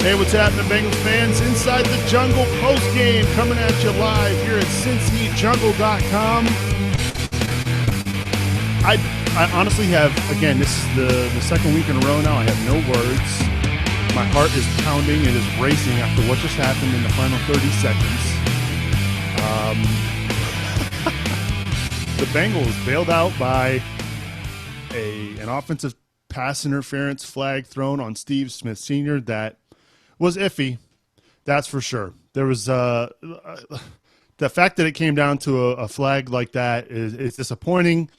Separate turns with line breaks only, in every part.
Hey, what's happening, Bengals fans? Inside the Jungle postgame coming at you live here at CincyJungle.com. I honestly have, again, this is the second week in a row now. I have no words. My heart is pounding. It is racing after what just happened in the final 30 seconds. The Bengals bailed out by an offensive pass interference flag thrown on Steve Smith Sr. that was iffy, that's for sure. There was the fact that it came down to a flag like that is disappointing,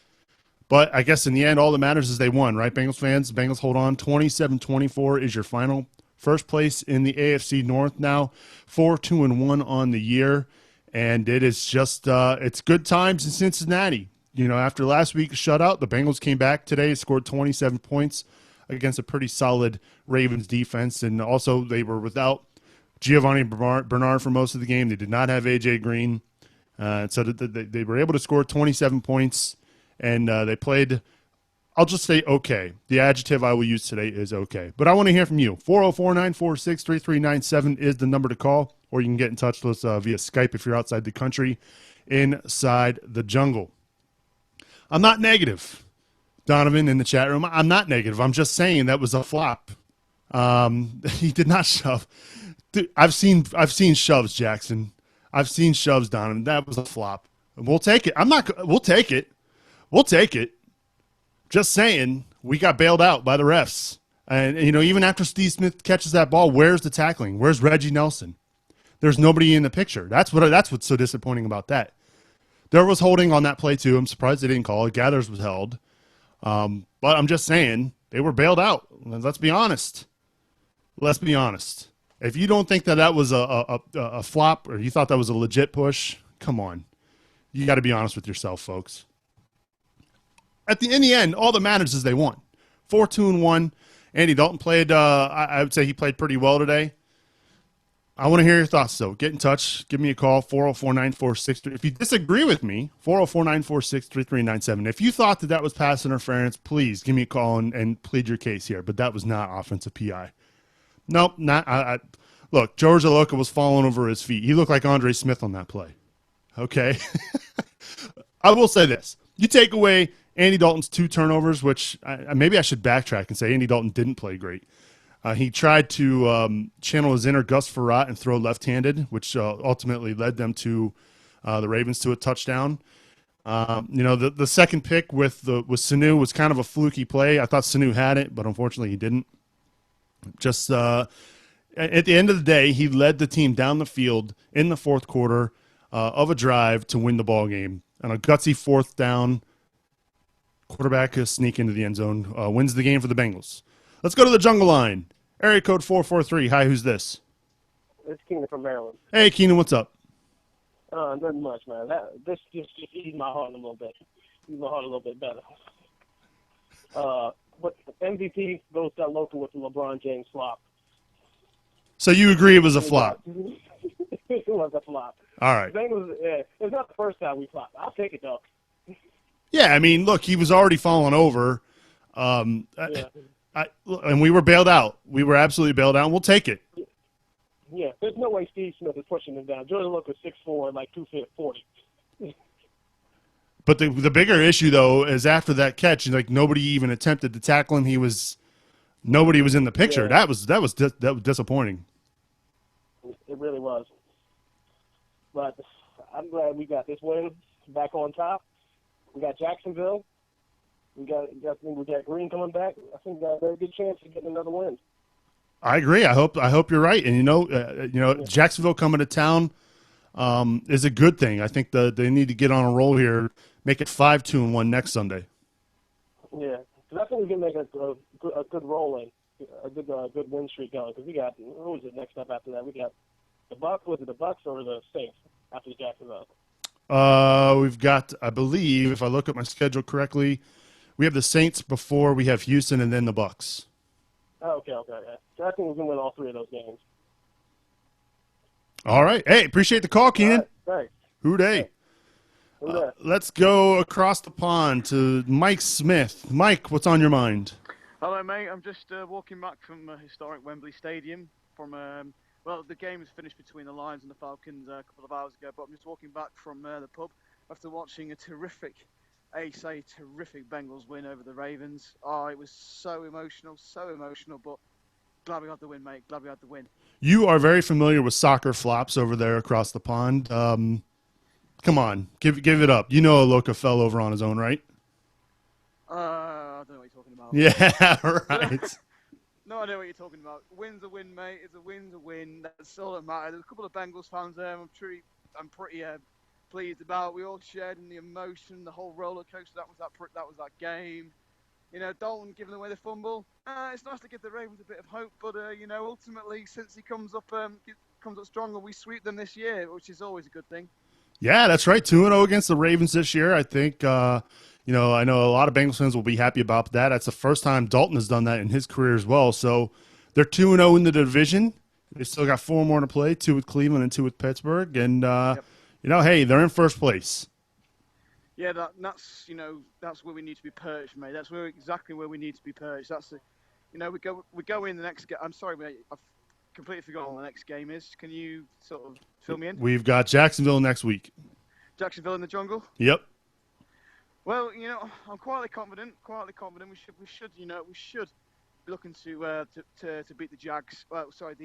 but I guess in the end, all that matters is they won, right, Bengals fans? Bengals hold on. 27-24 is your final. First place in the AFC North now, 4-2-1 on the year, and it is just it's good times in Cincinnati. You know, after last week's shutout, the Bengals came back today, scored 27 points against a pretty solid Ravens defense, and also they were without Giovanni Bernard for most of the game. They did not have A.J. Green, so they were able to score 27 points, and they played, I'll just say okay. The adjective I will use today is okay. But I want to hear from you. 404-946-3397 is the number to call, or you can get in touch with us via Skype if you're outside the country, inside the jungle. I'm not negative. Donovan in the chat room, I'm not negative. I'm just saying that was a flop. He did not shove. Dude, I've seen shoves, Jackson. I've seen shoves, Donovan. That was a flop. We'll take it. We'll take it. We'll take it. Just saying, we got bailed out by the refs. And you know, even after Steve Smith catches that ball, where's the tackling? Where's Reggie Nelson? There's nobody in the picture. That's what's so disappointing about that. There was holding on that play too. I'm surprised they didn't call it. Gathers was held. But I'm just saying they were bailed out. Let's be honest. Let's be honest. If you don't think that was a flop or you thought that was a legit push, come on. You got to be honest with yourself, folks. In the end, all that matters is they won. 4-2-1. Andy Dalton played, I would say he played pretty well today. I want to hear your thoughts, though. Get in touch. Give me a call, 404-946. If you disagree with me, 404-946-3397. If you thought that was pass interference, please give me a call and plead your case here. But that was not offensive PI. Nope, not. Look, George Aloka was falling over his feet. He looked like Andre Smith on that play. Okay? I will say this. You take away Andy Dalton's 2 turnovers, which maybe I should backtrack and say Andy Dalton didn't play great. He tried to channel his inner Gus Frerotte and throw left-handed, which ultimately led them to the Ravens to a touchdown. You know, the second pick with Sanu was kind of a fluky play. I thought Sanu had it, but unfortunately he didn't. Just at the end of the day, he led the team down the field in the fourth quarter of a drive to win the ball game. On a gutsy fourth down, quarterback sneak into the end zone, wins the game for the Bengals. Let's go to the jungle line. Area code 443. Hi, who's this?
It's Keenan from Maryland.
Hey, Keenan, what's up?
Nothing much, man. This just eased my heart a little bit. Eased my heart a little bit better. But MVP goes to local with the LeBron James flop.
So you agree it was a flop?
It was a flop.
All right.
It's not the first time we flopped. I'll take it, though.
Yeah, I mean, look, he was already falling over.
Yeah.
And we were bailed out. We were absolutely bailed out. We'll take it.
Yeah, there's no way Steve Smith is pushing him down. Jordan Love was 6'4", like 240.
But the bigger issue, though, is after that catch, like nobody even attempted to tackle him. Nobody was in the picture.
Yeah.
That was disappointing.
It really was. But I'm glad we got this win back on top. We got Jacksonville. We got Green coming back. I think we got a very good chance of getting another win.
I agree. I hope you're right. And yeah. Jacksonville coming to town is a good thing. I think they need to get on a roll here, make it 5-2-1 next Sunday.
Yeah, because I think we can make a good rolling, a good win streak going. Because we got, who was it next up after that? We got the Bucs. Was it the Bucs or the Saints after Jacksonville?
We've got, I believe, if I look at my schedule correctly, we have the Saints before we have Houston and then the Bucs.
Oh, okay. So I think we can win all 3 of those games.
All right. Hey, appreciate the call, Keenan.
Thanks.
Hooday. Let's go across the pond to Mike Smith. Mike, what's on your mind?
Hello, mate. I'm just walking back from historic Wembley Stadium. from well, the game was finished between the Lions and the Falcons a couple of hours ago, but I'm just walking back from the pub after watching a terrific Bengals win over the Ravens. Oh, it was so emotional, but glad we had the win, mate. Glad we had the win.
You are very familiar with soccer flops over there across the pond. Come on, give it up. You know Aloka fell over on his own, right?
I don't know what you're talking about.
Yeah, right.
No, I know what you're talking about. Win's a win, mate. It's a win's a win. That's all that matters. There's a couple of Bengals fans there. I'm pretty pleased about. We all shared in the emotion, the whole roller coaster. That was that game. You know, Dalton giving away the fumble. It's nice to give the Ravens a bit of hope, but you know, ultimately, since he comes up stronger, we sweep them this year, which is always a good thing.
Yeah, that's right. 2-0 against the Ravens this year. I think, you know, I know a lot of Bengals fans will be happy about that. That's the first time Dalton has done that in his career as well. So they're 2-0 in the division. They still got 4 more to play, 2 with Cleveland and 2 with Pittsburgh. And, you know, hey, they're in first place.
Yeah, that's you know, that's where we need to be perched, mate. That's exactly where we need to be perched. That's the, you know, we go in the next game. I'm sorry, mate. I've completely forgotten what the next game is. Can you sort of fill me in?
We've got Jacksonville next week.
Jacksonville in the jungle.
Yep.
Well, you know, I'm quietly confident. We should be looking to beat the Jags. Well, sorry,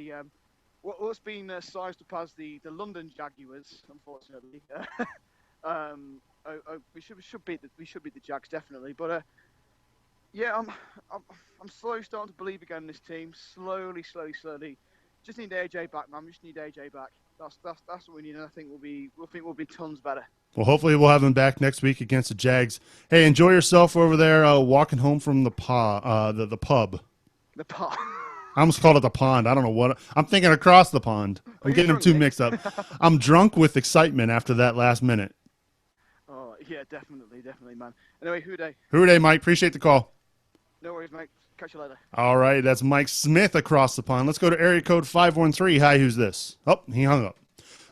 what's been sized up as the London Jaguars, unfortunately. We should beat the Jags definitely. But yeah, I'm slowly starting to believe again in this team. Slowly. Just need AJ back, man. We just need AJ back. That's what we need, and I think we'll be tons better.
Well, hopefully we'll have him back next week against the Jags. Hey, enjoy yourself over there walking home from the pub.
The pub.
I almost called it the pond. I don't know what. I'm thinking across the pond. I'm getting them too mixed up. I'm drunk with excitement after that last minute.
Oh, yeah, definitely, man. Anyway, Houday.
Houday, Mike. Appreciate the call.
No worries, mate. Catch you later.
All right, that's Mike Smith across the pond. Let's go to area code 513. Hi, who's this? Oh, he hung up.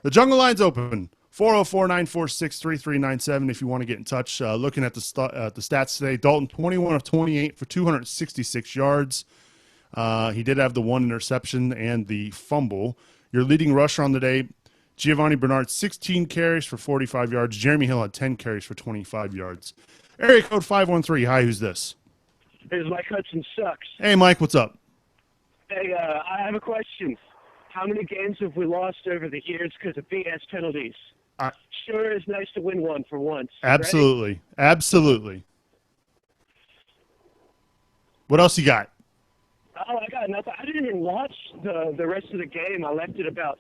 The jungle line's open. 404-946-3397 if you want to get in touch. Looking at the stats today, Dalton 21 of 28 for 266 yards. He did have the 1 interception and the fumble. Your leading rusher on the day, Giovanni Bernard, 16 carries for 45 yards. Jeremy Hill had 10 carries for 25 yards. Area code 513. Hi, who's this?
This is Mike Hudson Sucks.
Hey, Mike, what's up?
Hey, I have a question. How many games have we lost over the years because of BS penalties? Sure is nice to win one for once.
Absolutely.
Ready?
Absolutely. What else you got?
Oh, I got nothing. I didn't even watch the rest of the game. I left at about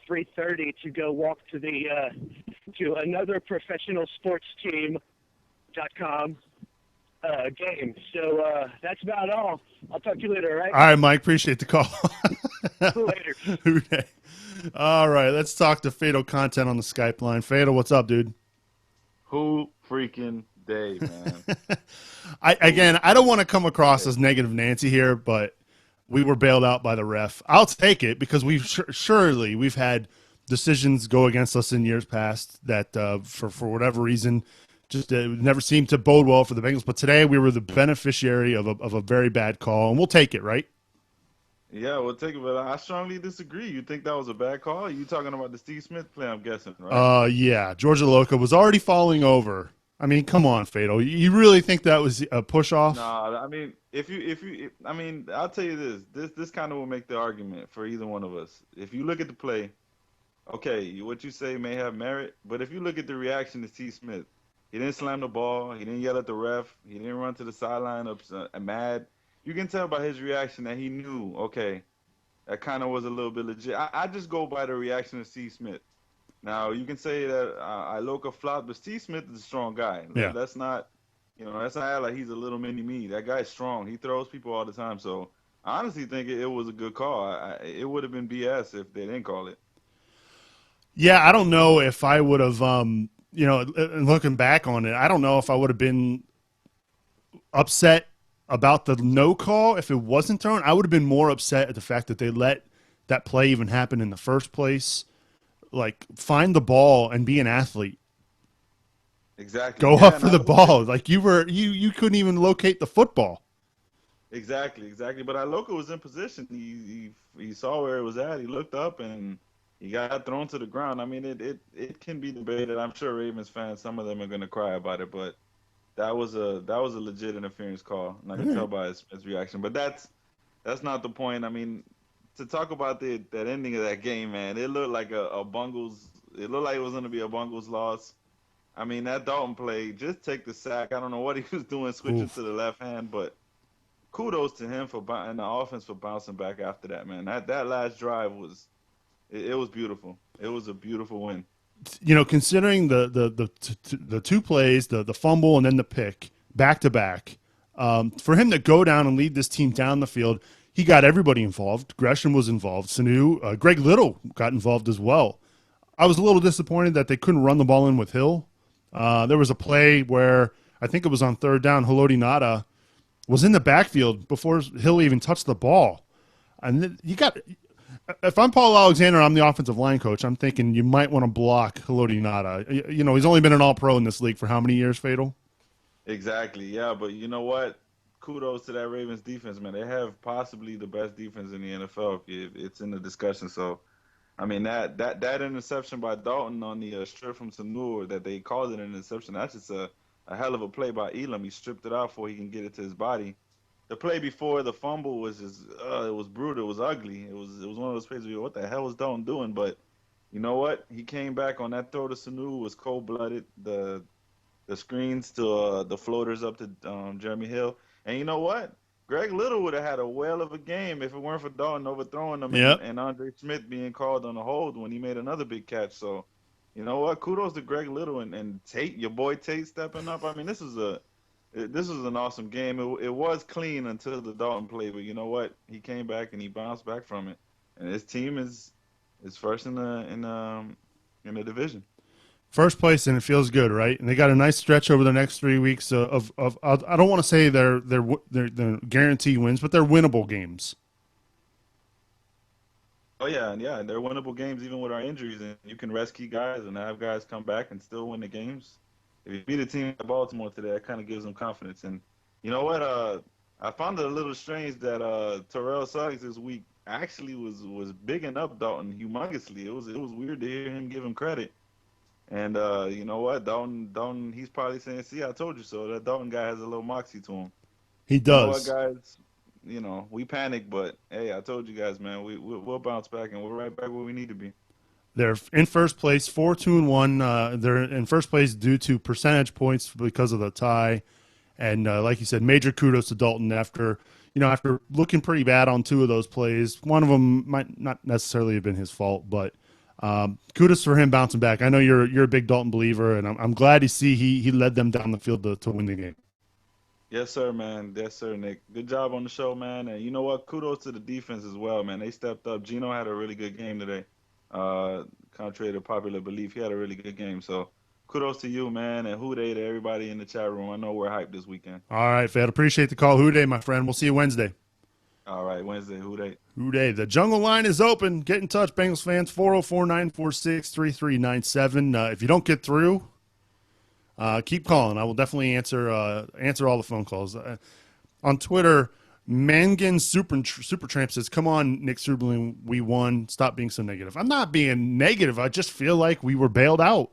3:30 to go walk to the to another professional sports team.com game. So that's about all. I'll talk to you later, all right?
All right, Mike. Appreciate the call.
Later.
Okay. All right, let's talk to Fatal Content on the Skype line. Fatal, what's up, dude?
Who freaking day, man?
I don't want to come across as negative Nancy here, but we were bailed out by the ref. I'll take it because surely we've had decisions go against us in years past that for whatever reason just never seemed to bode well for the Bengals. But today we were the beneficiary of a very bad call, and we'll take it, right?
Yeah, we'll take it, but I strongly disagree. You think that was a bad call? You talking about the Steve Smith play, I'm guessing, right?
Yeah. Georgia Loca was already falling over. I mean, come on, Fatal. You really think that was a push-off?
Nah, I mean, I'll tell you this kind of will make the argument for either one of us. If you look at the play, okay, what you say may have merit, but if you look at the reaction to Steve Smith, he didn't slam the ball, he didn't yell at the ref, he didn't run to the sideline mad. You can tell by his reaction that he knew, okay, that kind of was a little bit legit. I just go by the reaction of Steve Smith. Now, you can say that Iloka flopped, but Steve Smith is a strong guy.
Yeah.
That's not like he's a little mini-me. That guy's strong. He throws people all the time. So I honestly think it was a good call. It would have been BS if they didn't call it.
Yeah, I don't know if I would have, looking back on it, I don't know if I would have been upset about the no call if it wasn't thrown. I would have been more upset at the fact that they let that play even happen in the first place. Like, find the ball and be an athlete.
Exactly.
Go up for the ball. Like, you couldn't even locate the football.
Exactly. But Iloka was in position. He saw where it was at. He looked up and he got thrown to the ground. I mean, it can be debated. I'm sure Ravens fans, some of them are going to cry about it, but that was a legit interference call, and I
All
could tell
right.
by his reaction. But that's not the point. I mean, to talk about that ending of that game, man, it looked like a Bungles. It looked like it was going to be a Bungles loss. I mean, that Dalton play, just take the sack. I don't know what he was doing, switching
Oof.
to the left hand, but kudos to him and the offense for bouncing back after that, man. That last drive it was beautiful. It was a beautiful win.
Considering the two plays, the fumble and then the pick back to back, for him to go down and lead this team down the field, he got everybody involved. Gresham was involved. Sanu, Greg Little got involved as well. I was a little disappointed that they couldn't run the ball in with Hill. There was a play where I think it was on third down. Haloti Nada was in the backfield before Hill even touched the ball. And you got, if I'm Paul Alexander, I'm the offensive line coach. I'm thinking you might want to block Haloti Nada. He's only been an All-Pro in this league for how many years, Fatal?
Exactly, yeah. But you know what? Kudos to that Ravens defense, man. They have possibly the best defense in the NFL. It's in the discussion. So, I mean, that interception by Dalton on the strip from Sanur that they called it an interception. That's just a hell of a play by Elam. He stripped it out before he can get it to his body. The play before the fumble was just it was brutal. It was ugly. It was one of those plays where you go, what the hell was Dalton doing? But you know what? He came back on that throw to Sanu. Was cold blooded. The screens to the floaters up to Jeremy Hill. And you know what? Greg Little would have had a whale of a game if it weren't for Dalton overthrowing him and,
Yep.
and Andre Smith being called on a hold when he made another big catch. So, you know what? Kudos to Greg Little and Tate, your boy Tate stepping up. I mean, this was an awesome game. It was clean until the Dalton play, but you know what? He came back and he bounced back from it. And his team is first in the division.
First place, and it feels good, right? And they got a nice stretch over the next 3 weeks of I don't want to say they're guaranteed wins, but they're winnable games.
Oh yeah, and yeah, they're winnable games even with our injuries, and you can rest key guys and have guys come back and still win the games. If you beat a team like Baltimore today, that kind of gives them confidence. And you know what? I found it a little strange that Terrell Suggs this week actually was bigging up Dalton humongously. It was weird to hear him give him credit. And you know what? Dalton, he's probably saying, "See, I told you so." That Dalton guy has a little moxie to him.
He
You know what,
does.
guys? We panicked, but hey, I told you guys, man, we'll bounce back and we're right back where we need to be.
They're in first place, 4-2-1. They're in first place due to percentage points because of the tie. And like you said, major kudos to Dalton after looking pretty bad on two of those plays. One of them might not necessarily have been his fault, but kudos for him bouncing back. I know you're a big Dalton believer, and I'm glad to see he led them down the field to win the game.
Yes, sir, man. Yes, sir, Nick. Good job on the show, man. And you know what? Kudos to the defense as well, man. They stepped up. Gino had a really good game today. Contrary to popular belief, he had a really good game. So kudos to you, man, and who they to everybody in the chat room. I know we're hyped this weekend.
All right, Fed. Appreciate the call. Who day, my friend? We'll see you Wednesday.
All right, Wednesday, who they?
Who day? The jungle line is open. Get in touch, Bengals fans. 404-946-3397. If you don't get through, keep calling. I will definitely answer all the phone calls. On Twitter, Mangan Supertramp says, "Come on, Nick Suberlin, we won. Stop being so negative." I'm not being negative. I just feel like we were bailed out.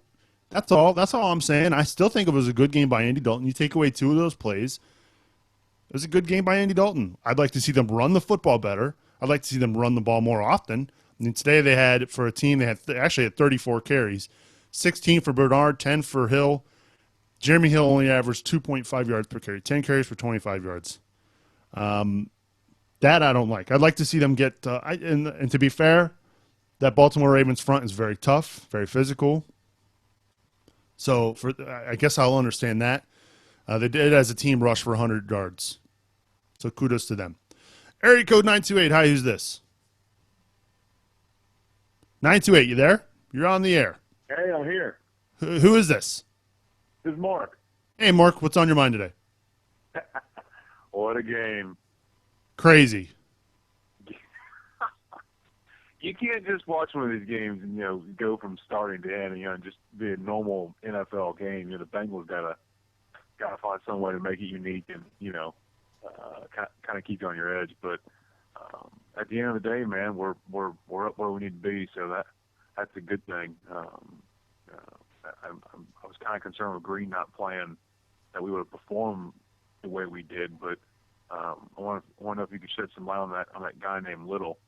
That's all. That's all I'm saying. I still think it was a good game by Andy Dalton. You take away two of those plays, it was a good game by Andy Dalton. I'd like to see them run the football better. I'd like to see them run the ball more often. I mean, today they had, for a team, they actually had 34 carries, 16 for Bernard, 10 for Hill. Jeremy Hill only averaged 2.5 yards per carry, 10 carries for 25 yards. That I don't like. I'd like to see them get and to be fair, that Baltimore Ravens front is very tough, very physical. So I guess I'll understand that. They did as a team rush for 100 yards. So kudos to them. Area code 928. Hi, who's this? 928, you there? You're on the air.
Hey, I'm here.
Who is this?
This is Mark.
Hey, Mark, what's on your mind today?
What a game.
Crazy.
You can't just watch one of these games and, go from starting to end and, just be a normal NFL game. The Bengals gotta find some way to make it unique and, kind of keep you on your edge. But at the end of the day, man, we're up where we need to be. So that's a good thing. I was kind of concerned with Green not playing, that we would have performed the way we did. But I want to know if you could shed some light on that guy named Little,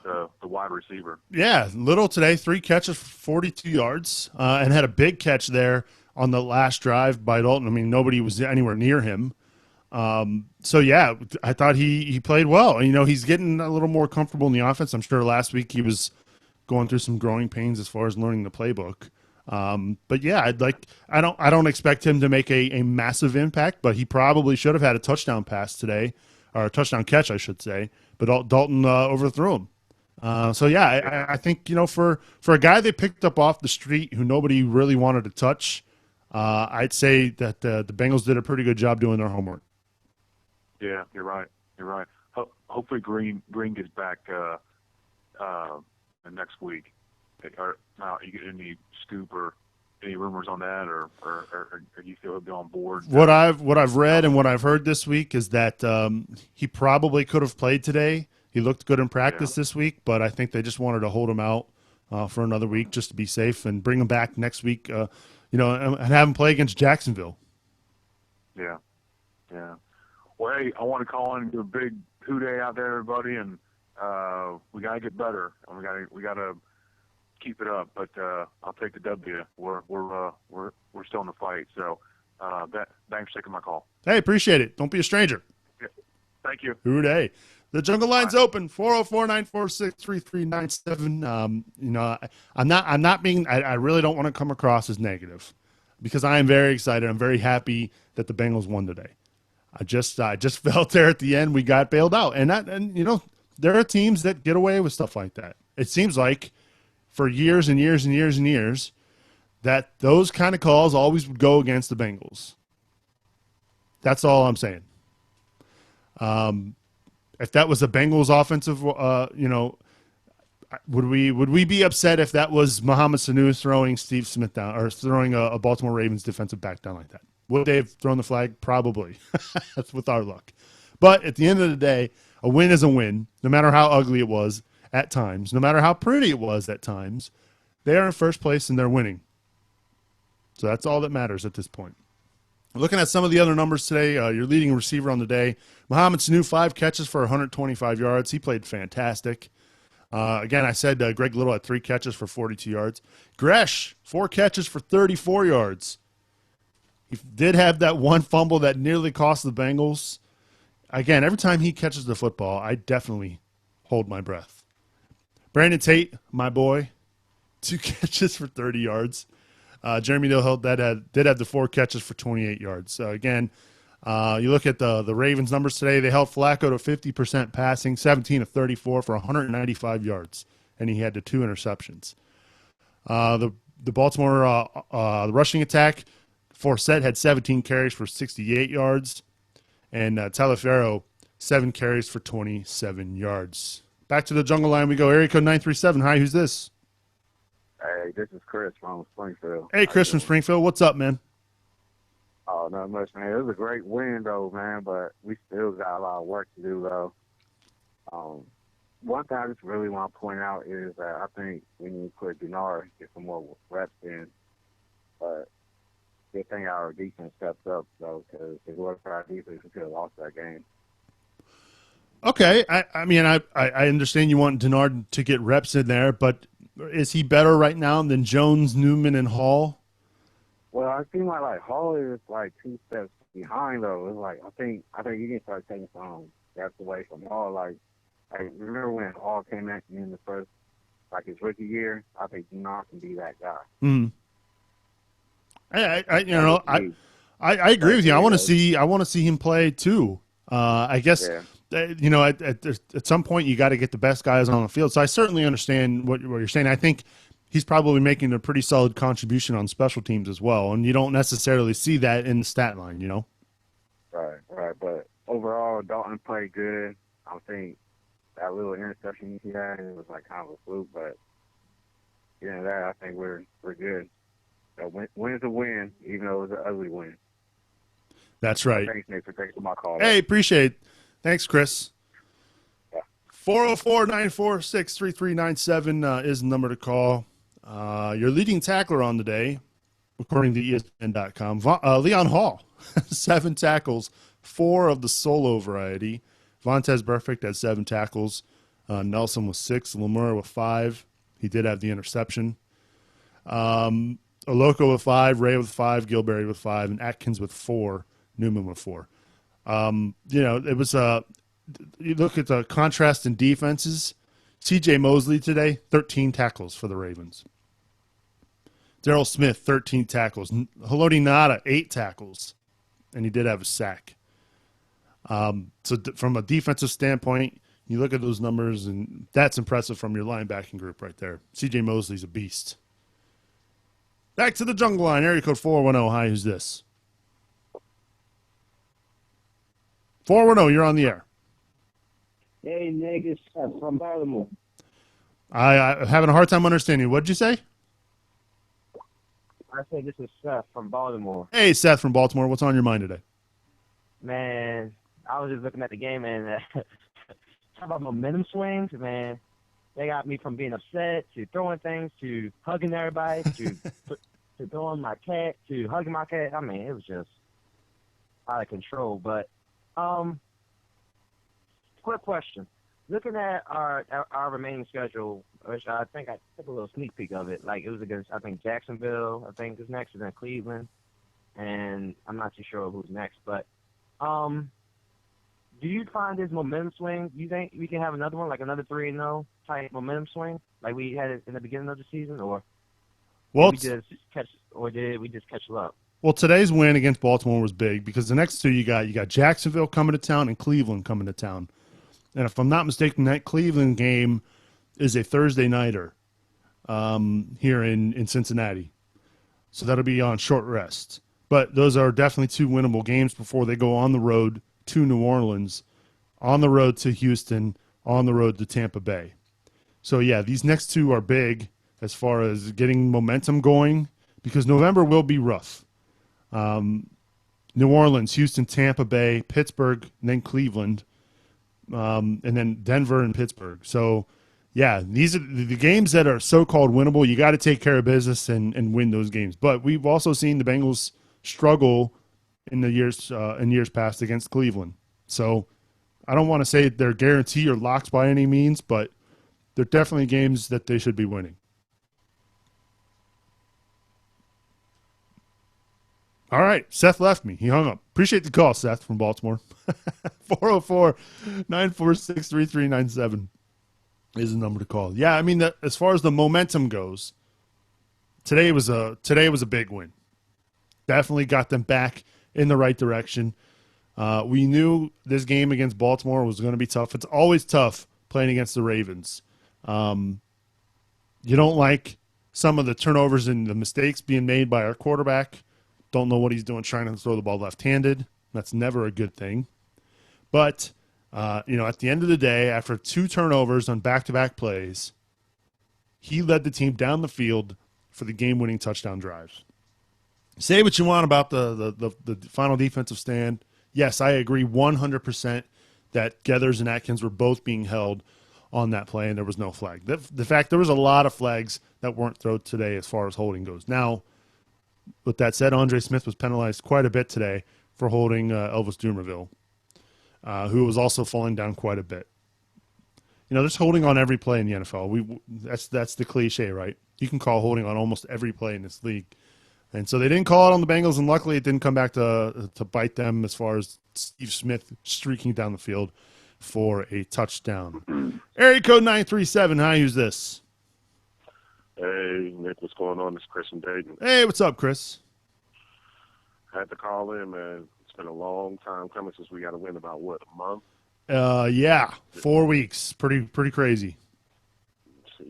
the wide receiver.
Yeah, Little today, 3 catches for 42 yards, and had a big catch there on the last drive by Dalton. I mean, nobody was anywhere near him. So yeah, I thought he played well. He's getting a little more comfortable in the offense. I'm sure last week he was going through some growing pains as far as learning the playbook. But yeah, I don't expect him to make a massive impact, but he probably should have had a touchdown pass today, or a touchdown catch, I should say. But Dalton overthrew him. So yeah, I think for a guy they picked up off the street who nobody really wanted to touch, I'd say that the Bengals did a pretty good job doing their homework.
Yeah, you're right. Hopefully Green gets back next week. Or now, you get any scoop or any rumors on that, or do you feel he'll be on board?
What I've read and what I've heard this week is that he probably could have played today. He looked good in practice this week, but I think they just wanted to hold him out for another week just to be safe and bring him back next week. And have him play against Jacksonville.
Yeah. Well, hey, I want to call in and do a big Who Day out there, everybody, and we got to get better, and we got to keep it up. But I'll take the W. We're still in the fight. So thanks for taking my call.
Hey, appreciate it. Don't be a stranger.
Yeah. Thank you.
Who Day. The Jungle Line's open, 404-946-3397. I'm not being. I really don't want to come across as negative, because I am very excited. I'm very happy that the Bengals won today. I just felt there at the end we got bailed out, and there are teams that get away with stuff like that. It seems like for years and years and years and years that those kind of calls always would go against the Bengals. That's all I'm saying. If that was a Bengals offensive, would we be upset if that was Mohamed Sanu throwing Steve Smith down, or throwing a Baltimore Ravens defensive back down like that? Would they have thrown the flag? Probably. That's with our luck. But at the end of the day, a win is a win, no matter how ugly it was at times, no matter how pretty it was at times. They are in first place and they're winning. So that's all that matters at this point. Looking at some of the other numbers today, your leading receiver on the day, Mohamed Sanu, 5 catches for 125 yards. He played fantastic. Again, I said Greg Little had 3 catches for 42 yards. Gresh, 4 catches for 34 yards. He did have that one fumble that nearly cost the Bengals. Again, every time he catches the football, I definitely hold my breath. Brandon Tate, my boy, 2 catches for 30 yards. Jeremy Hill did have the 4 catches for 28 yards. Again, you look at the Ravens numbers today, they held Flacco to 50% passing, 17 of 34 for 195 yards, and he had the 2 interceptions. The Baltimore the rushing attack, Forsett had 17 carries for 68 yards, and Talaferro, 7 carries for 27 yards. Back to the Jungle Line we go. Area code 937. Hi, who's this?
Hey, this is Chris from Springfield.
Hey, Chris from Springfield. What's up, man?
Oh, not much, man. It was a great win, though, man, but we still got a lot of work to do, though. One thing I just really want to point out is that I think we need to put Denard, get some more reps in. But good thing our defense stepped up, though, because if it wasn't for our defense, we could have lost that game.
Okay. I mean, I understand you want Denard to get reps in there, but is he better right now than Jones, Newman, and Hall?
Well, I feel like Hall is like 2 steps behind, though. It's like I think you can start taking some reps away from Hall. Like remember when Hall came at me in the first, like his rookie year? I think Denard can be that guy.
I agree with you. I want to see him play too. I guess at some point you got to get the best guys on the field. So I certainly understand what you're saying. I think he's probably making a pretty solid contribution on special teams as well, and you don't necessarily see that in the stat line,
Right. But overall, Dalton played good. I think that little interception he had, it was like kind of a fluke, but that I think we're good. So win is a win, even though it was an ugly win.
That's right.
Thanks, Nick, for taking my call.
Hey, appreciate it. Thanks, Chris.
Yeah.
404-946-3397 is the number to call. Your leading tackler on the day, according to ESPN.com, Leon Hall, 7 tackles, 4 of the solo variety. Vontez Burfict had 7 tackles. Nelson with 6. Lemur with 5. He did have the interception. Oloko with 5. Ray with 5. Gilberry with 5. And Atkins with 4. Newman with 4. It was you look at the contrast in defenses. C.J. Mosley today, 13 tackles for the Ravens. Darrell Smith, 13 tackles. Haloti Ngata, 8 tackles. And he did have a sack. So from a defensive standpoint, you look at those numbers, and that's impressive from your linebacking group right there. C.J. Mosley's a beast. Back to the jungle line, area code 410. Hi, who's this? 410, you're on the air.
Hey, Nick, it's from Baltimore.
I'm having a hard time understanding you. What'd you say?
I said this is Seth from Baltimore.
Hey, Seth from Baltimore. What's on your mind today?
Man, I was just looking at the game, and talk about momentum swings, man. They got me from being upset to throwing things to hugging everybody to throwing my cat to hugging my cat. I mean, it was just out of control. But quick question. Looking at our remaining schedule, which I think I took a little sneak peek of it. Like, it was against, I think, Jacksonville, I think is next, and then Cleveland. And I'm not too sure who's next. But do you find this momentum swing, do you think we can have another one, like another 3-0 type momentum swing, like we had it in the beginning of the season? Or did we just catch up?
Well, today's win against Baltimore was big because the next two you got Jacksonville coming to town and Cleveland coming to town. And if I'm not mistaken, that Cleveland game is a Thursday nighter here in Cincinnati. So that'll be on short rest. But those are definitely 2 winnable games before they go on the road to New Orleans, on the road to Houston, on the road to Tampa Bay. So, yeah, these next 2 are big as far as getting momentum going because November will be rough. New Orleans, Houston, Tampa Bay, Pittsburgh, and then Cleveland, and then Denver and Pittsburgh. So, yeah, these are the games that are so-called winnable. You got to take care of business and win those games. But we've also seen the Bengals struggle in years past against Cleveland. So I don't want to say they're guarantee or locks by any means, but they're definitely games that they should be winning. All right, Seth left me. He hung up. Appreciate the call, Seth from Baltimore. 404-946-3397 is the number to call. Yeah, I mean, as far as the momentum goes, today was a big win. Definitely got them back in the right direction. We knew this game against Baltimore was going to be tough. It's always tough playing against the Ravens. You don't like some of the turnovers and the mistakes being made by our quarterback. Don't know what he's doing trying to throw the ball left-handed. That's never a good thing. But, at the end of the day, after 2 turnovers on back-to-back plays, he led the team down the field for the game-winning touchdown drives. Say what you want about the final defensive stand. Yes, I agree 100% that Geathers and Atkins were both being held on that play, and there was no flag. The fact there was a lot of flags that weren't thrown today as far as holding goes. Now, with that said, Andre Smith was penalized quite a bit today for holding Elvis Dumerville, who was also falling down quite a bit. There's holding on every play in the NFL. That's the cliche, right? You can call holding on almost every play in this league. And so they didn't call it on the Bengals, and luckily it didn't come back to bite them as far as Steve Smith streaking down the field for a touchdown. Area code 937. Hi, who's this?
Hey, Nick, what's going on? It's Chris from Dayton.
Hey, what's up, Chris?
I had to call in, man. It's been a long time coming since we got to win about, a month?
Yeah, 4 weeks. Pretty crazy.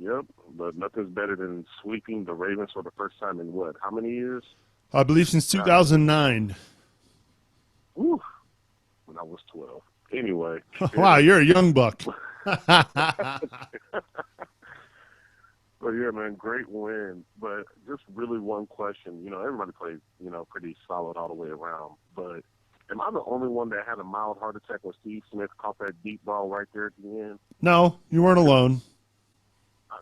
Yep, but nothing's better than sweeping the Ravens for the first time in how many years?
I believe since 2009.
Woo, when I was 12. Anyway.
Wow, you're a young buck.
But yeah, man, great win. But just really one question. Everybody played, pretty solid all the way around. But Am I the only one that had a mild heart attack when Steve Smith caught that deep ball right there at the end?
No, you weren't alone.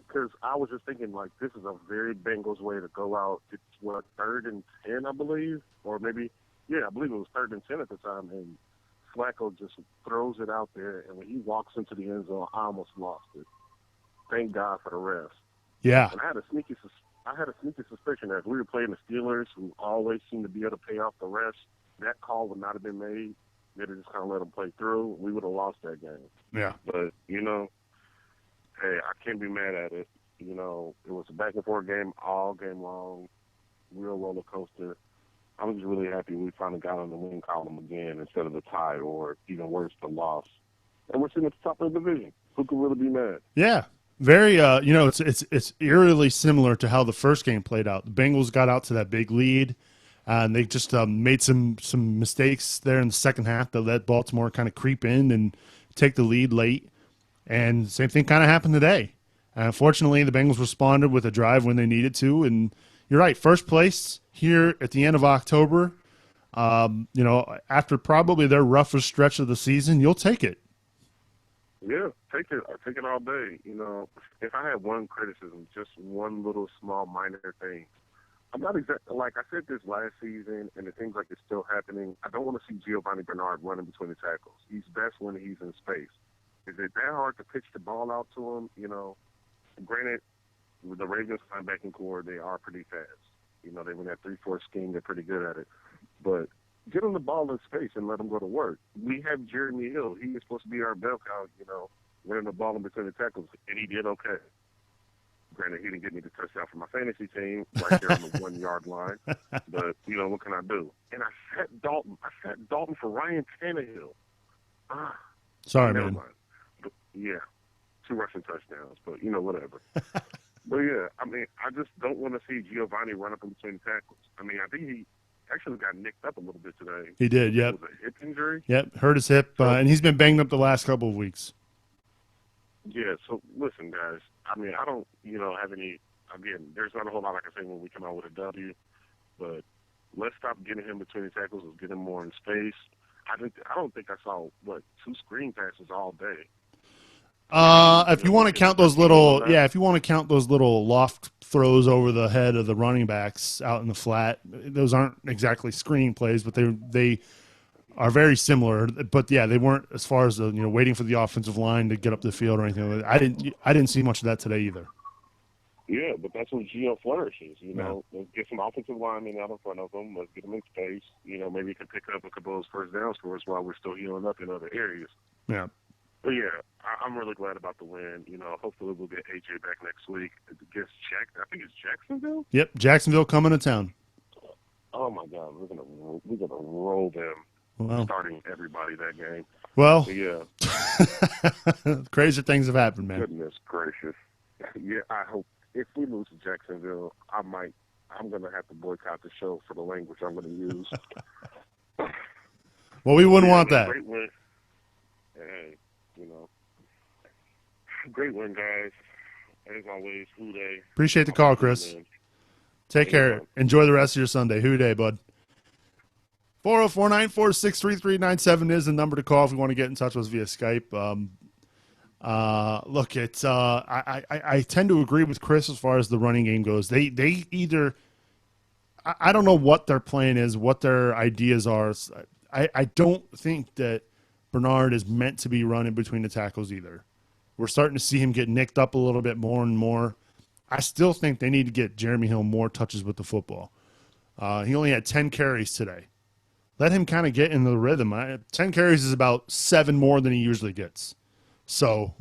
Because I was just thinking, like, this is a very Bengals way to go out. It's, what, 3rd and 10, I believe? Or maybe, yeah, I believe it was 3rd and 10 at the time. And Flacco just throws it out there. And when he walks into the end zone, I almost lost it. Thank God for the refs.
Yeah.
And I had a sneaky suspicion that if we were playing the Steelers, who always seem to be able to pay off the refs, that call would not have been made. They'd have just kind of let them play through. We would have lost that game.
Yeah.
But, you know, hey, I can't be mad at it. You know, it was a back-and-forth game all game long, real roller coaster. I'm just really happy we finally got on the win column again instead of the tie or, even worse, the loss. And we're sitting at the top of the division. Who can really be mad?
Yeah. Very, you know, it's eerily similar to how the first game played out. The Bengals got out to that big lead, and they just made some mistakes there in the second half that let Baltimore kind of creep in and take the lead late. And same thing kind of happened today. Fortunately, the Bengals responded with a drive when they needed to. And you're right, first place here at the end of October, you know, after probably their roughest stretch of the season, you'll take it.
Yeah, take it. I take it all day. You know, if I had one criticism, just one little small minor thing, I'm not exactly like I said this last season, and it seems like it's still happening. I don't want to see Giovanni Bernard running between the tackles. He's best when he's in space. Is it that hard to pitch the ball out to him? You know, granted, with the Ravens linebacking core, they are pretty fast. You know, they win that 3-4 scheme. They're pretty good at it. But get him the ball in space and let him go to work. We have Jeremy Hill. He is supposed to be our bell cow, you know, running the ball in between the tackles, and he did okay. Granted, he didn't get me the touchdown for my fantasy team right there on the 1 yard line. But, you know, what can I do? And I sat Dalton for Ryan Tannehill.
Sorry,
never
man.
mind. But, yeah, 2 rushing touchdowns, but, you know, whatever. But, yeah, I mean, I just don't want to see Giovanni run up in between the tackles. I mean, I think he actually got nicked up a little bit today.
He did, yep.
It was a hip injury.
Yep, hurt his hip, and he's been banged up the last couple of weeks.
Yeah, so listen, guys. I mean, I don't, you know, have any. Again, there's not a whole lot I can say when we come out with a W, but let's stop getting him between the tackles. Let's get him more in space. I don't think I saw 2 screen passes all day.
If you want to count those little, if you want to count those little loft throws over the head of the running backs out in the flat, those aren't exactly screen plays, but they are very similar. But yeah, they weren't as far as the, you know, waiting for the offensive line to get up the field or anything like that. I didn't see much of that today either.
Yeah, but that's what Gio flourishes. You know, let's get some offensive linemen out in front of them. Let's get them in space. You know, maybe you can pick up a couple of those first down scores while we're still healing up in other areas.
Yeah.
But yeah, I'm really glad about the win. You know, hopefully we'll get AJ back next week against I think it's Jacksonville.
Yep, Jacksonville coming to town.
Oh my God, we're gonna roll them.
Wow.
Starting everybody that game.
Well,
so, yeah,
crazier things have happened, man.
Goodness gracious. Yeah, I hope if we lose to Jacksonville, I'm gonna have to boycott the show for the language I'm gonna use.
Well, we wouldn't want that.
Great win. Hey, you know, great win, guys. As always, Who Day.
Appreciate the call, Chris. Take care. Enjoy the rest of your Sunday. Who Day, bud. 404-946-3397 is the number to call if you want to get in touch with us via Skype. Look, it's I tend to agree with Chris as far as the running game goes. They either I don't know what their plan is, what their ideas are. I don't think that Bernard is meant to be running between the tackles either. We're starting to see him get nicked up a little bit more and more. I still think they need to get Jeremy Hill more touches with the football. He only had 10 carries today. Let him kind of get in the rhythm. 10 carries is about 7 more than he usually gets. So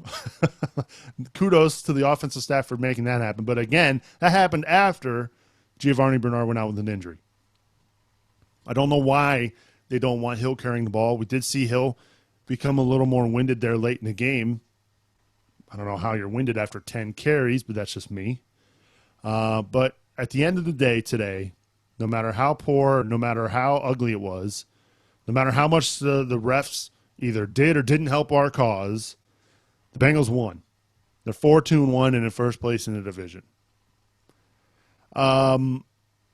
kudos to the offensive staff for making that happen. But again, that happened after Giovanni Bernard went out with an injury. I don't know why they don't want Hill carrying the ball. We did see Hill become a little more winded there late in the game. I don't know how you're winded after 10 carries, but that's just me. But at the end of the day today, no matter how poor, no matter how ugly it was, no matter how much the refs either did or didn't help our cause, the Bengals won. They're 4-2-1 and in first place in the division.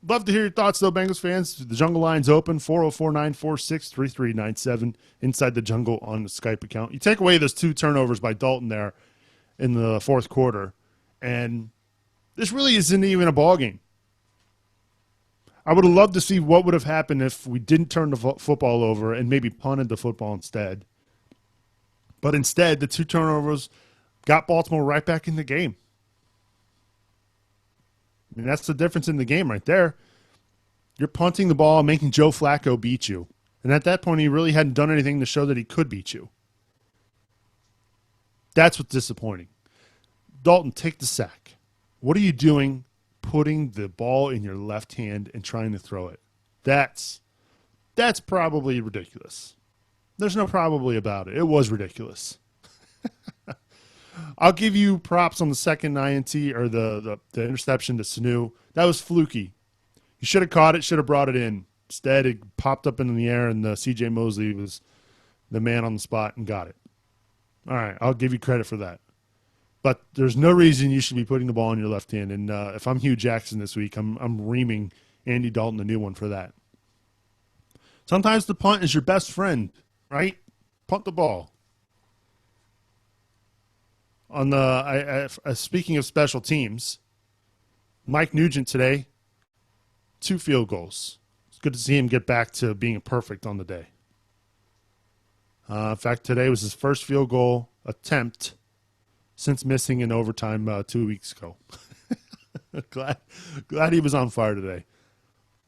Love to hear your thoughts, though, Bengals fans. The Jungle Line's open, 404-946-3397, Inside the Jungle on the Skype account. You take away those 2 turnovers by Dalton there in the fourth quarter, and this really isn't even a ball game. I would have loved to see what would have happened if we didn't turn the football over and maybe punted the football instead. But instead, the 2 turnovers got Baltimore right back in the game. I mean, that's the difference in the game right there. You're punting the ball and making Joe Flacco beat you. And at that point, he really hadn't done anything to show that he could beat you. That's what's disappointing. Dalton, take the sack. What are you doing putting the ball in your left hand and trying to throw it? That's probably ridiculous. There's no probably about it. It was ridiculous. I'll give you props on the second INT or the interception to Sanu. That was fluky. You should have caught it, should have brought it in. Instead, it popped up into the air, and C.J. Mosley was the man on the spot and got it. All right, I'll give you credit for that. But there's no reason you should be putting the ball in your left hand. And if I'm Hugh Jackson this week, I'm reaming Andy Dalton a new one for that. Sometimes the punt is your best friend, right? Punt the ball. On the speaking of special teams, Mike Nugent today, 2 field goals. It's good to see him get back to being perfect on the day. In fact, today was his first field goal attempt since missing in overtime 2 weeks ago. glad he was on fire today.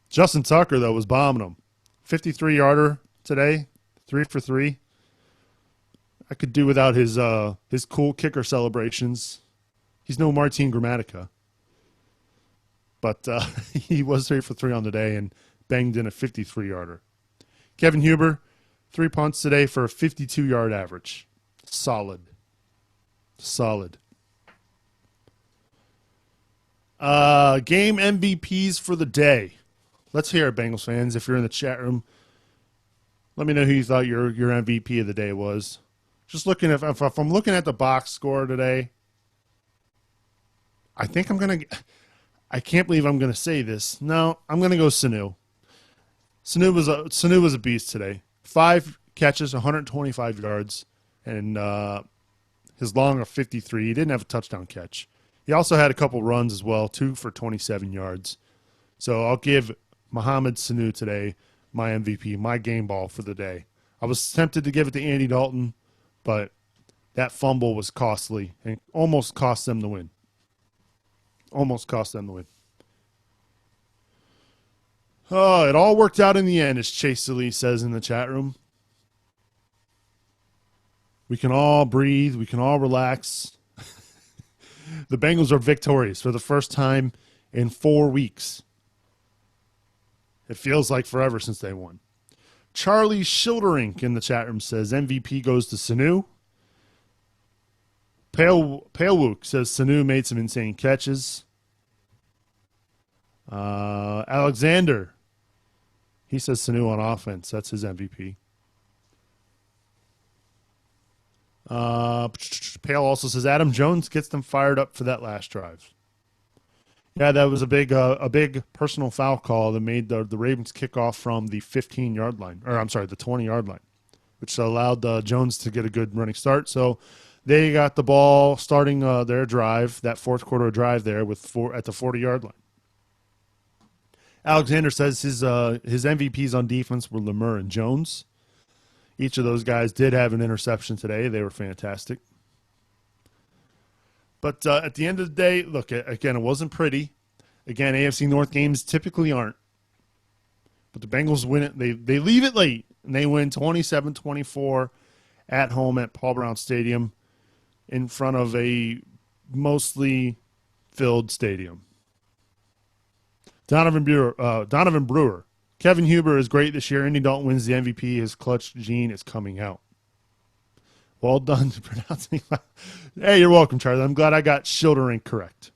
Justin Tucker, though, was bombing him. 53-yarder today, 3 for 3. I could do without his cool kicker celebrations. He's no Martin Gramatica. But he was 3 for 3 on the day and banged in a 53-yarder. Kevin Huber, 3 punts today for a 52-yard average. Solid. Game MVPs for the day. Let's hear it, Bengals fans. If you're in the chat room, let me know who you thought your MVP of the day was. Just looking if I'm looking at the box score today, I think I can't believe I'm gonna say this. No, I'm gonna go Sanu. Sanu was a beast today. 5 catches, 125 yards, and his long of 53. He didn't have a touchdown catch. He also had a couple runs as well, 2 for 27 yards. So I'll give Mohamed Sanu today my MVP, my game ball for the day. I was tempted to give it to Andy Dalton, but that fumble was costly and almost cost them the win. Oh, it all worked out in the end, as Chase Lee says in the chat room. We can all breathe. We can all relax. The Bengals are victorious for the first time in 4 weeks. It feels like forever since they won. Charlie Schilderink in the chat room says MVP goes to Sanu. Palewook says Sanu made some insane catches. Alexander, he says Sanu on offense. That's his MVP. Pale also says Adam Jones gets them fired up for that last drive. Yeah, that was a big personal foul call that made the Ravens kick off from the 15-yard line, or I'm sorry, the 20-yard line, which allowed Jones to get a good running start. So they got the ball starting their drive, that fourth quarter drive there at the 40-yard line. Alexander says his MVPs on defense were Lemur and Jones. Each of those guys did have an interception today. They were fantastic. But at the end of the day, look, again, it wasn't pretty. Again, AFC North games typically aren't. But the Bengals win it. They leave it late, and they win 27-24 at home at Paul Brown Stadium in front of a mostly filled stadium. Donovan Brewer. Kevin Huber is great this year. Andy Dalton wins the MVP. His clutch gene is coming out. Well done to pronouncing. Hey, you're welcome, Charlie. I'm glad I got Schilderink correct.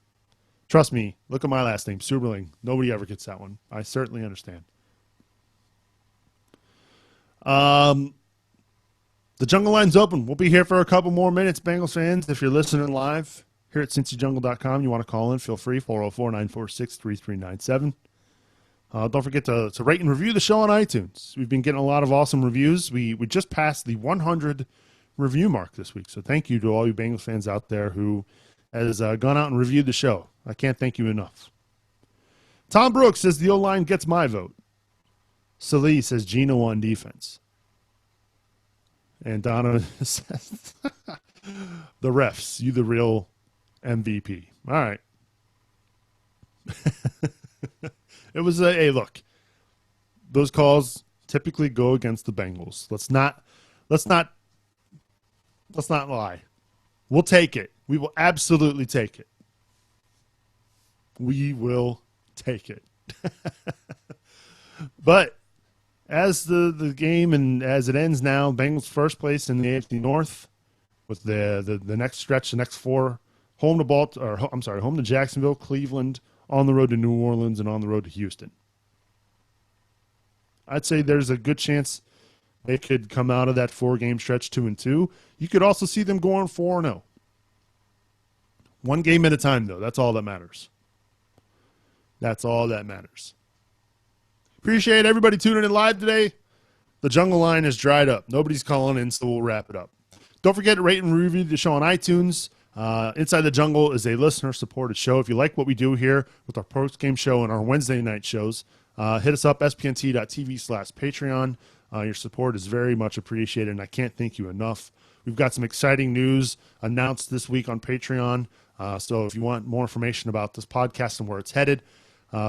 Trust me, look at my last name, Superling. Nobody ever gets that one. I certainly understand. The Jungle Line's open. We'll be here for a couple more minutes, Bengals fans. If you're listening live here at CincyJungle.com, you want to call in, feel free, 404-946-3397. Don't forget to rate and review the show on iTunes. We've been getting a lot of awesome reviews. We just passed the 100 review mark this week. So thank you to all you Bengals fans out there who has gone out and reviewed the show. I can't thank you enough. Tom Brooks says the O-line gets my vote. Salih says Geno on defense. And Donovan says the refs, you the real MVP. All right. It was hey, look. Those calls typically go against the Bengals. Let's not lie. We'll take it. We will absolutely take it. We will take it. But as the game and as it ends now, Bengals first place in the AFC North with the next stretch, the next four, home to Jacksonville, Cleveland, on the road to New Orleans, and on the road to Houston. I'd say there's a good chance they could come out of that 4-game stretch 2-2. You could also see them going 4-0. One game at a time, though. That's all that matters. That's all that matters. Appreciate everybody tuning in live today. The Jungle line is dried up. Nobody's calling in, so we'll wrap it up. Don't forget to rate and review the show on iTunes. Inside the Jungle is a listener-supported show. If you like what we do here with our post-game show and our Wednesday night shows, hit us up, spnt.tv/Patreon. Your support is very much appreciated, and I can't thank you enough. We've got some exciting news announced this week on Patreon. So if you want more information about this podcast and where it's headed,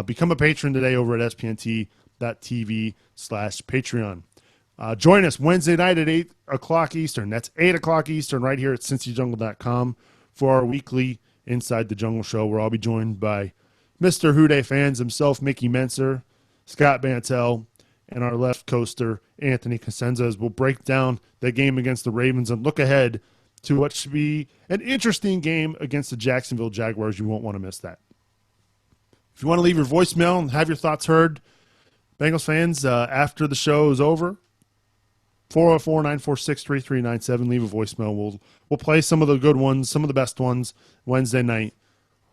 become a patron today over at spnt.tv/Patreon. Join us Wednesday night at 8 o'clock Eastern. That's 8 o'clock Eastern right here at CincyJungle.com for our weekly Inside the Jungle show, where I'll be joined by Mr. Houday fans himself, Mickey Menser, Scott Bantel, and our left coaster, Anthony Cosenza, as we'll break down the game against the Ravens and look ahead to what should be an interesting game against the Jacksonville Jaguars. You won't want to miss that. If you want to leave your voicemail and have your thoughts heard, Bengals fans, after the show is over, 404-946-3397. Leave a voicemail. We'll play some of the good ones, some of the best ones, Wednesday night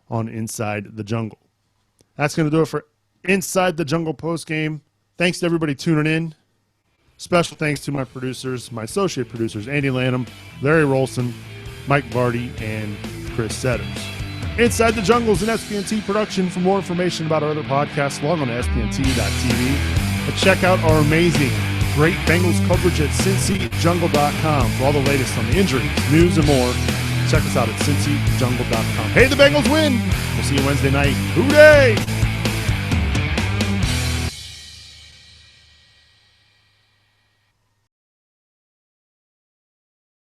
on Inside the Jungle. That's going to do it for Inside the Jungle postgame. Thanks to everybody tuning in. Special thanks to my producers, my associate producers, Andy Lanham, Larry Rolson, Mike Vardy, and Chris Setters. Inside the Jungle is an SPNT production. For more information about our other podcasts, log on to spnt.tv and check out our amazing, great Bengals coverage at CincyJungle.com for all the latest on the injuries, news, and more. Check us out at CincyJungle.com. Hey, the Bengals win! We'll see you Wednesday night. Hooray!